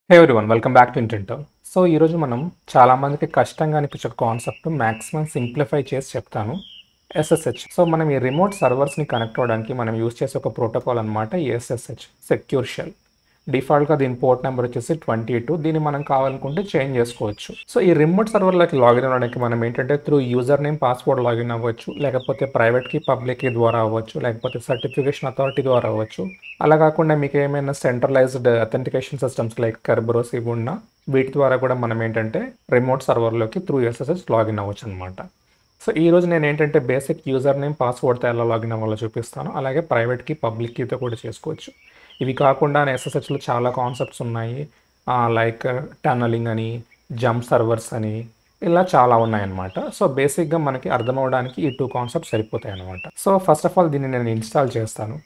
Hey everyone welcome back to ఇంటెంటో. So ఈరోజు మనం చాలామందికి కష్టంగా అనిపించే కాన్సెప్ట్ మ్యాక్సిమం సింప్లిఫై చేసి చెప్తాను. ఎస్ఎస్హెచ్. సో మనం ఈ రిమోట్ సర్వర్స్ని కనెక్ట్ అవ్వడానికి మనం యూజ్ చేసే ఒక ప్రోటోకాల్ అనమాట ఈ ఎస్ఎస్హెచ్ సెక్యూర్ షెల్. డిఫాల్ట్గా దీని పోర్ట్ నెంబర్ వచ్చేసి 22. దీన్ని మనం కావాలనుకుంటే చేంజ్ చేసుకోవచ్చు. సో ఈ రిమోట్ సర్వర్లోకి లాగిన్ అవ్వడానికి మనం ఏంటంటే through user name password login అవ్వచ్చు, లేకపోతే ప్రైవేట్కి పబ్లిక్కి ద్వారా అవ్వచ్చు, లేకపోతే సర్టిఫికేషన్ అథారిటీ ద్వారా అవ్వచ్చు. అలా కాకుండా మీకు ఏమైనా సెంట్రలైజ్డ్ అథెంటికేషన్ సిస్టమ్స్ లైక్ కర్బరోస్ ఇవి ఉన్నా వీటి ద్వారా కూడా మనం ఏంటంటే రిమోట్ సర్వర్లోకి త్రూ ఎస్ఎస్హెచ్ లాగిన్ అవ్వచ్చు అనమాట. సో ఈరోజు నేను ఏంటంటే బేసిక్ యూజర్ నేమ్ పాస్వర్డ్తో ఎలా లాగిన్ అవ్వాలో చూపిస్తాను. అలాగే ప్రైవేట్కి పబ్లిక్కితో కూడా చేసుకోవచ్చు. ఇవి కాకుండా ఎస్ఎస్హెచ్లో చాలా కాన్సెప్ట్స్ ఉన్నాయి. లైక్ టన్నలింగ్ అని, జంప్ సర్వర్స్ అని, ఇలా చాలా ఉన్నాయన్నమాట. సో బేసిక్గా మనకి అర్థం అవ్వడానికి ఈ 2 కాన్సెప్ట్స్ సరిపోతాయి అనమాట. సో ఫస్ట్ ఆఫ్ ఆల్ దీన్ని నేను ఇన్స్టాల్ చేస్తాను.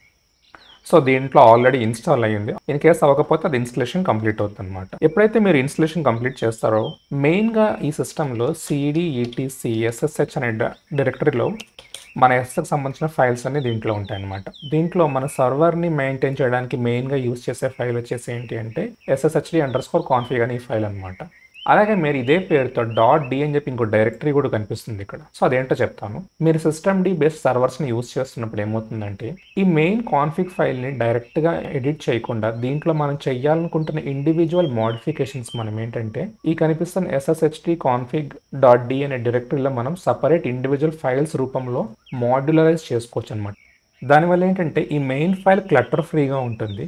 సో దీంట్లో ఆల్రెడీ ఇన్స్టాల్ అయ్యింది. ఇన్ కేస్ అవ్వకపోతే అది ఇన్స్టలేషన్ కంప్లీట్ అవుతుంది అనమాట. ఎప్పుడైతే మీరు ఇన్స్టలేషన్ కంప్లీట్ చేస్తారో మెయిన్గా ఈ సిస్టంలో సిడిఈటిసి ఎస్ఎస్హెచ్ అనే డైరెక్టరీలో మన ఎస్ఎస్కి సంబంధించిన ఫైల్స్ అన్ని దీంట్లో ఉంటాయన్నమాట. దీంట్లో మన సర్వర్ని మెయింటైన్ చేయడానికి మెయిన్గా యూజ్ చేసే ఫైల్ వచ్చేసి ఏంటి అంటే SSHD_config అని ఈ ఫైల్ అనమాట. అలాగే మీరు ఇదే పేరుతో .d అని చెప్పి ఇంకో డైరెక్టరీ కూడా కనిపిస్తుంది ఇక్కడ. సో అదేంటో చెప్తాను. మీరు సిస్టమ్ డి బేస్డ్ సర్వర్స్ని యూజ్ చేస్తున్నప్పుడు ఏమవుతుందంటే ఈ మెయిన్ కాన్ఫిగ్ ఫైల్ని డైరెక్ట్గా ఎడిట్ చేయకుండా దీంట్లో మనం చేయాలనుకుంటున్న ఇండివిజువల్ మోడిఫికేషన్స్ మనం ఏంటంటే ఈ కనిపిస్తున్న SSHD_config.d అనే డైరెక్టరీలో మనం సపరేట్ ఇండివిజువల్ ఫైల్స్ రూపంలో మాడ్యులరైజ్ చేసుకోవచ్చు అనమాట. దానివల్ల ఏంటంటే ఈ మెయిన్ ఫైల్ క్లటర్ ఫ్రీగా ఉంటుంది.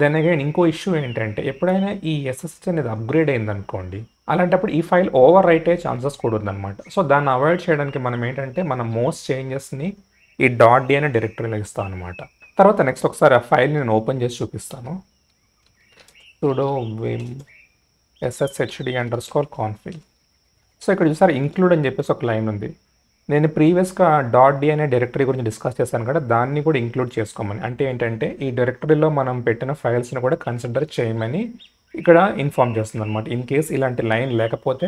దెన్ అగైన్ ఇంకో ఇష్యూ ఏంటంటే ఎప్పుడైనా ఈ SSH అనేది అప్గ్రేడ్ అయిందనుకోండి, అలాంటప్పుడు ఈ ఫైల్ ఓవర్ రైట్ అయ్యే ఛాన్సెస్ కూడా ఉందన్నమాట. సో దాన్ని అవాయిడ్ చేయడానికి మనం ఏంటంటే మన మోస్ట్ చేంజెస్ని ఈ .d అనే డైరెక్టరీలో ఇస్తాం అనమాట. తర్వాత నెక్స్ట్ ఒకసారి ఆ ఫైల్ని నేను ఓపెన్ చేసి చూపిస్తాను. sudo vim SSHD_config. సో ఇక్కడ చూసారు ఇంక్లూడ్ అని చెప్పేసి ఒక లైన్ ఉంది. నేను ప్రీవియస్గా .d అనే డైరెక్టరీ గురించి డిస్కస్ చేశాను కదా, దాన్ని కూడా ఇంక్లూడ్ చేసుకోమని. అంటే ఏంటంటే ఈ డైరెక్టరీలో మనం పెట్టిన ఫైల్స్ని కూడా కన్సిడర్ చేయమని ఇక్కడ ఇన్ఫార్మ్ చేస్తుంది అనమాట. ఇన్ కేస్ ఇలాంటి లైన్ లేకపోతే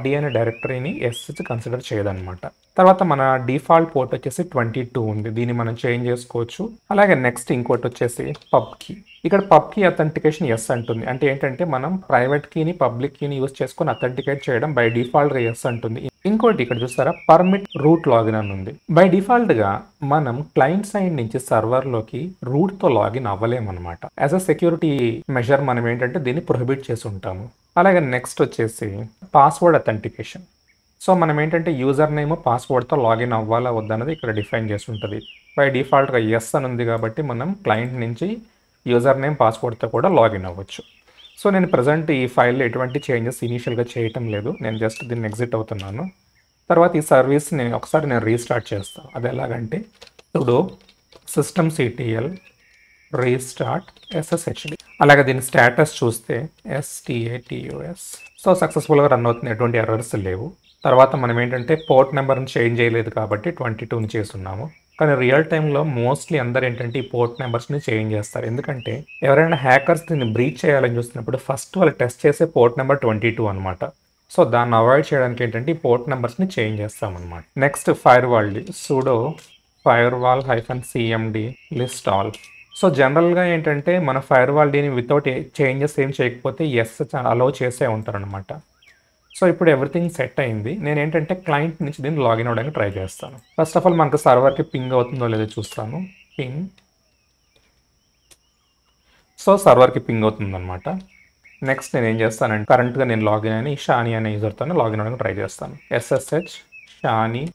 .d అనే డైరెక్టరీని SSH కన్సిడర్ చేయదన్నమాట. తర్వాత మన డిఫాల్ట్ పోర్ట్ వచ్చేసి 22 ఉంది. దీన్ని మనం చేంజ్ చేసుకోవచ్చు. అలాగే నెక్స్ట్ ఇంకోటి వచ్చేసి పబ్ కీ. ఇక్కడ పబ్ కీ అథెంటికేషన్ ఎస్ అంటుంది. అంటే ఏంటంటే మనం ప్రైవేట్ కీని పబ్లిక్ కీని యూజ్ చేసుకొని అథెంటికేట్ చేయడం బై డిఫాల్ట్గా ఎస్ అంటుంది. ఇంకోటి ఇక్కడ చూస్తారా పర్మిట్ రూట్ లాగిన్ అని ఉంది. బై డిఫాల్ట్గా మనం క్లయింట్ సైడ్ నుంచి సర్వర్లోకి రూట్తో లాగిన్ అవ్వలేమన్నమాట. యాజ్ అ సెక్యూరిటీ మెజర్ మనం ఏంటంటే దీన్ని ప్రొహిబిట్ చేసి ఉంటాము. అలాగే నెక్స్ట్ వచ్చేసి పాస్వర్డ్ అథెంటికేషన్. సో మనం ఏంటంటే యూజర్ నేమ్ పాస్వర్డ్తో లాగిన్ అవ్వాలా వద్దన్నది ఇక్కడ డిఫైన్ చేసి ఉంటుంది. బై డిఫాల్ట్గా ఎస్ అని ఉంది కాబట్టి మనం క్లయింట్ నుంచి యూజర్ నేమ్ పాస్వర్డ్తో కూడా లాగిన్ అవ్వచ్చు. సో నేను ప్రజెంట్ ఈ ఫైల్లో ఎటువంటి చేంజెస్ ఇనీషియల్గా చేయటం లేదు. నేను జస్ట్ దీన్ని ఎగ్జిట్ అవుతున్నాను. తర్వాత ఈ సర్వీస్ని ఒకసారి నేను రీస్టార్ట్ చేస్తాను. అది ఎలాగంటే sudo systemctl రీస్టార్ట్ SSHD. అలాగే దీని స్టేటస్ చూస్తే status. సో సక్సెస్ఫుల్గా రన్ అవుతుంది, ఎటువంటి ఎర్రర్స్ లేవు. తర్వాత మనం ఏంటంటే పోర్ట్ నెంబర్ని చేంజ్ చేయలేదు కాబట్టి 22ని చేస్తున్నాము. కానీ రియల్ టైంలో మోస్ట్లీ అందరు ఏంటంటే ఈ పోర్ట్ నెంబర్స్ని చేంజ్ చేస్తారు. ఎందుకంటే ఎవరైనా హ్యాకర్స్ దీన్ని బ్రీచ్ చేయాలని చూస్తున్నప్పుడు ఫస్ట్ వాళ్ళు టెస్ట్ చేసే పోర్ట్ నెంబర్ 22 అనమాట. సో దాన్ని అవాయిడ్ చేయడానికి ఏంటంటే ఈ పోర్ట్ నెంబర్స్ని చేంజ్ చేస్తామన్నమాట. నెక్స్ట్ ఫైర్వాల్ది sudo firewall-cmd list all. So జనరల్గా ఏంటంటే మన ఫైర్వాల్డీని వితౌట్ చేంజెస్ ఏం చేయకపోతే ఎస్ అలౌ చేసే ఉంటారనమాట. సో ఇప్పుడు ఎవ్రీథింగ్ సెట్ అయింది. నేను ఏంటంటే క్లయింట్ నుంచి దీన్ని లాగిన్ అవ్వడానికి ట్రై చేస్తాను. ఫస్ట్ ఆఫ్ ఆల్ మనకు సర్వర్కి పింగ్ అవుతుందో లేదో చూస్తాను. పింగ్. సో సర్వర్కి పింగ్ అవుతుందన్నమాట. నెక్స్ట్ నేను ఏం చేస్తానంటే కరెంట్గా నేను లాగిన్ అని షాని అనే యూజర్తో లాగిన్ అవ్వడానికి ట్రై చేస్తాను. SSH shani@STELLR.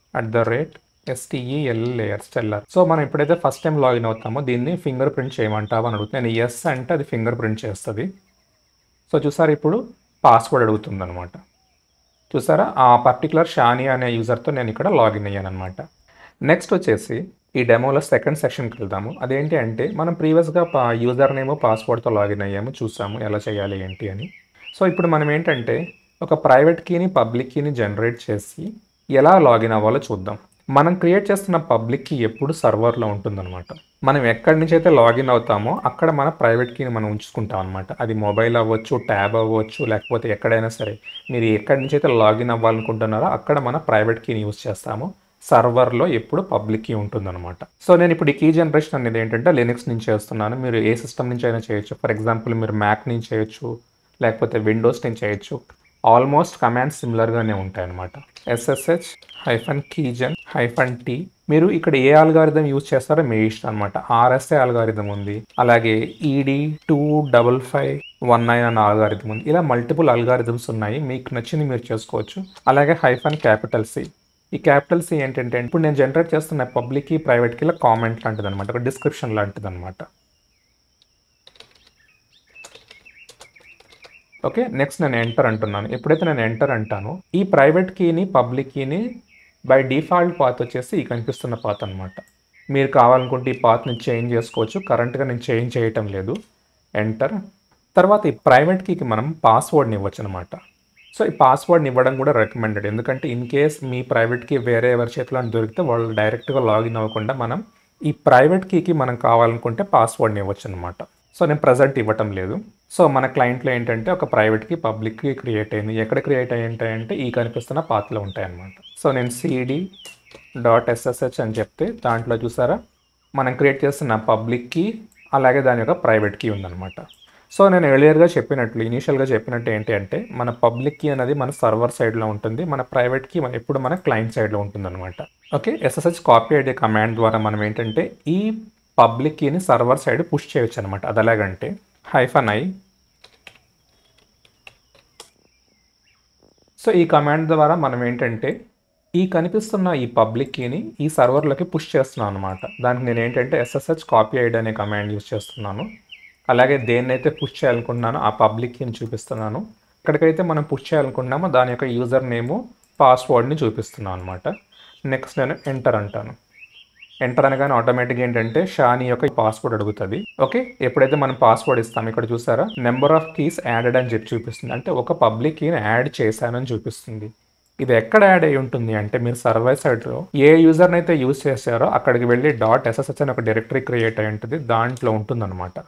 సో మనం ఎప్పుడైతే ఫస్ట్ టైం లాగిన్ అవుతామో దీన్ని ఫింగర్ ప్రింట్ చేయమంటావా అని అడుగుతుంది. నేను ఎస్ అంటే అది ఫింగర్ ప్రింట్ చేస్తుంది. సో చూసారా ఇప్పుడు పాస్వర్డ్ అడుగుతుంది అనమాట. చూసారా ఆ పర్టికులర్ షాని అనే యూజర్తో నేను ఇక్కడ లాగిన్ అయ్యాను అనమాట. నెక్స్ట్ వచ్చేసి ఈ డెమోలో సెకండ్ సెక్షన్కి వెళ్దాము. అదేంటి అంటే మనం ప్రీవియస్గా యూజర్ నేమ్ పాస్వర్డ్తో లాగిన్ అయ్యాము, చూసాము ఎలా చేయాలి ఏంటి అని. సో ఇప్పుడు మనం ఏంటంటే ఒక ప్రైవేట్ కీని పబ్లిక్ కీని జనరేట్ చేసి ఎలా లాగిన్ అవ్వాలో చూద్దాం. మనం క్రియేట్ చేస్తున్న పబ్లిక్ కీ ఎప్పుడు సర్వర్లో ఉంటుందన్నమాట. మనం ఎక్కడి నుంచి అయితే లాగిన్ అవుతామో అక్కడ మన ప్రైవేట్ కీని మనం ఉంచుకుంటాం అనమాట. అది మొబైల్ అవ్వచ్చు, ట్యాబ్ అవ్వచ్చు, లేకపోతే ఎక్కడైనా సరే మీరు ఎక్కడి నుంచి అయితే లాగిన్ అవ్వాలనుకుంటున్నారో అక్కడ మన ప్రైవేట్ కీని యూజ్ చేస్తాము. సర్వర్లో ఎప్పుడు పబ్లిక్ కీ ఉంటుందన్నమాట. సో నేను ఇప్పుడు ఈ కీ జనరేషన్ అనేది ఏంటంటే లినక్స్ నుంచి చేస్తున్నాను. మీరు ఏ సిస్టమ్ నుంచి అయినా చేయొచ్చు. ఫర్ ఎగ్జాంపుల్ మీరు మ్యాక్ నుంచి చేయొచ్చు, లేకపోతే విండోస్ నుంచి చేయొచ్చు. ఆల్మోస్ట్ కమాండ్స్ సిమిలర్గానే ఉంటాయన్నమాట. SSH-keygen-t మీరు ఇక్కడ ఏ అల్గారిథం యూజ్ చేస్తారో మీ ఇష్టం అనమాట. RSA అల్గారిథం ఉంది, అలాగే ED25519 అన్న అల్గారిథం ఉంది. ఇలా మల్టిపుల్ అల్గారిథమ్స్ ఉన్నాయి, మీకు నచ్చింది మీరు చేసుకోవచ్చు. అలాగే -C. ఈ క్యాపిటల్ సి ఏంటంటే ఇప్పుడు నేను జనరేట్ చేస్తున్న పబ్లిక్ కీ ప్రైవేట్ కీల కామెంట్ లాంటిది అనమాట, ఒక డిస్క్రిప్షన్ లాంటిది అనమాట. ఓకే, నెక్స్ట్ నేను ఎంటర్ అంటున్నాను. ఎప్పుడైతే నేను ఎంటర్ అంటానో ఈ ప్రైవేట్ కీని పబ్లిక్ కీని బై డిఫాల్ట్ పాత్ వచ్చేసి ఈ కనిపిస్తున్న పాత్ అనమాట. మీరు కావాలనుకుంటే ఈ పాత్ని చేంజ్ చేసుకోవచ్చు. కరెంట్గా నేను చేంజ్ చేయటం లేదు. ఎంటర్ తర్వాత ఈ ప్రైవేట్ కీకి మనం పాస్వర్డ్ని ఇవ్వచ్చు అనమాట. సో ఈ పాస్వర్డ్ని ఇవ్వడం కూడా రికమెండెడ్, ఎందుకంటే ఇన్ కేస్ మీ ప్రైవేట్ కీ వేరే ఎవరి చేతిలో దొరికితే వాళ్ళు డైరెక్ట్గా లాగిన్ అవ్వకుండా మనం ఈ ప్రైవేట్ కీకి మనం కావాలనుకుంటే పాస్వర్డ్ని ఇవ్వచ్చు అనమాట. సో నేను ప్రజెంట్ ఇవ్వటం లేదు. సో మన క్లయింట్లో ఏంటంటే ఒక private key public key create అయింది. ఎక్కడ క్రియేట్ అయ్యి ఉంటాయంటే ఈ కనిపిస్తున్న పాత్లో ఉంటాయన్నమాట. సో నేను cd.ssh అని చెప్తే దాంట్లో చూసారా మనం క్రియేట్ చేస్తున్న పబ్లిక్ కీ అలాగే దాని యొక్క ప్రైవేట్ కీ ఉందన్నమాట. సో నేను ఎర్లియర్గా చెప్పినట్లు ఇనీషియల్గా చెప్పినట్టు ఏంటి అంటే మన పబ్లిక్ కీ అనేది మన సర్వర్ సైడ్లో ఉంటుంది, మన ప్రైవేట్ కీ ఎప్పుడు మన క్లయింట్ సైడ్లో ఉంటుందన్నమాట. Okay, SSH copy ID command ద్వారా మనం ఏంటంటే ఈ పబ్లిక్ కీని సర్వర్ సైడ్ పుష్ చేయొచ్చు అనమాట. అది ఎలాగంటే -i. సో ఈ కమాండ్ ద్వారా మనం ఏంటంటే ఈ కనిపిస్తున్న ఈ పబ్లిక్ కీని ఈ సర్వర్లోకి పుష్ చేస్తున్నాను అనమాట. దానికి నేను ఏంటంటే SSH కాపీ ఐడి అనే కమాండ్ యూజ్ చేస్తున్నాను. అలాగే దేన్నైతే పుష్ చేయాలనుకుంటున్నానో ఆ పబ్లిక్ కీని చూపిస్తున్నాను. ఎక్కడికైతే మనం పుష్ చేయాలనుకుంటున్నామో దాని యొక్క యూజర్ నేము పాస్వర్డ్ని చూపిస్తున్నాను అనమాట. నెక్స్ట్ నేను ఎంటర్ అంటాను. ఎంటర్ అనగానే ఆటోమేటిక్గా ఏంటంటే షాని యొక్క పాస్వర్డ్ అడుగుతుంది. ఓకే, ఎప్పుడైతే మనం పాస్వర్డ్ ఇస్తాం ఇక్కడ చూసారా నెంబర్ ఆఫ్ కీస్ యాడెడ్ అని చెప్పి చూపిస్తుంది, అంటే ఒక పబ్లిక్ కీని యాడ్ చేశానని చూపిస్తుంది. ఇది ఎక్కడ యాడ్ అయి ఉంటుంది అంటే మీరు సర్వర్ సైడ్లో ఏ యూజర్ని అయితే యూజ్ చేశారో అక్కడికి వెళ్ళి .ssh అని ఒక డైరెక్టరీ క్రియేట్ అయి ఉంటుంది, దాంట్లో ఉంటుందన్నమాట.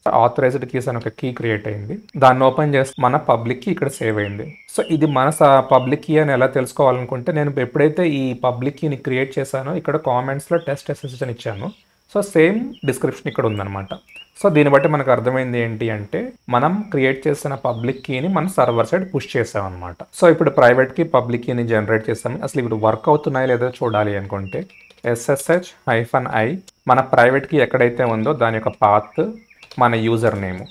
ఆథరైజ్డ్ కీస్ అని ఒక కీ క్రియేట్ అయింది, దాన్ని ఓపెన్ చేస్తే మన పబ్లిక్ కీ ఇక్కడ సేవ్ అయింది. సో ఇది మన పబ్లిక్ కీ అని ఎలా తెలుసుకోవాలనుకుంటే నేను ఎప్పుడైతే ఈ పబ్లిక్ కీని క్రియేట్ చేశానో ఇక్కడ కామెంట్స్లో .ssh అని ఇచ్చాను. సో సేమ్ డిస్క్రిప్షన్ ఇక్కడ ఉందన్నమాట. సో దీన్ని బట్టి మనకు అర్థమైంది ఏంటి అంటే మనం క్రియేట్ చేసిన పబ్లిక్ కీని మన సర్వర్ సైడ్ పుష్ చేసాం అనమాట. సో ఇప్పుడు ప్రైవేట్ కీ పబ్లిక్ కీని జనరేట్ చేస్తాం. అసలు ఇప్పుడు వర్క్ అవుతున్నాయో లేదో చూడాలి అనుకుంటే SSH-i మన ప్రైవేట్ కీ ఎక్కడైతే ఉందో దాని యొక్క పాత్ మన యూజర్ నేమ్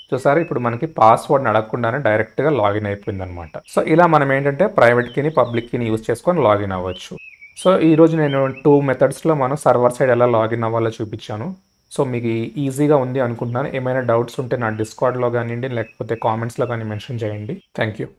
చూసారా ఇప్పుడు మనకి పాస్వర్డ్ని అడగకుండానే డైరెక్ట్గా లాగిన్ అయిపోయింది అనమాట. సో ఇలా మనం ఏంటంటే ప్రైవేట్ కీని పబ్లిక్ కీని యూజ్ చేసుకొని లాగిన్ అవ్వచ్చు. సో ఈరోజు నేను 2 మెథడ్స్లో మనం సర్వర్ సైడ్ ఎలా లాగిన్ అవ్వాలో చూపించాను. సో మీకు ఈజీగా ఉంది అనుకుంటున్నాను. ఏమైనా డౌట్స్ ఉంటే నా డిస్కార్డ్లో కానివ్వండి లేకపోతే కామెంట్స్లో కానీ మెన్షన్ చేయండి. Thank you.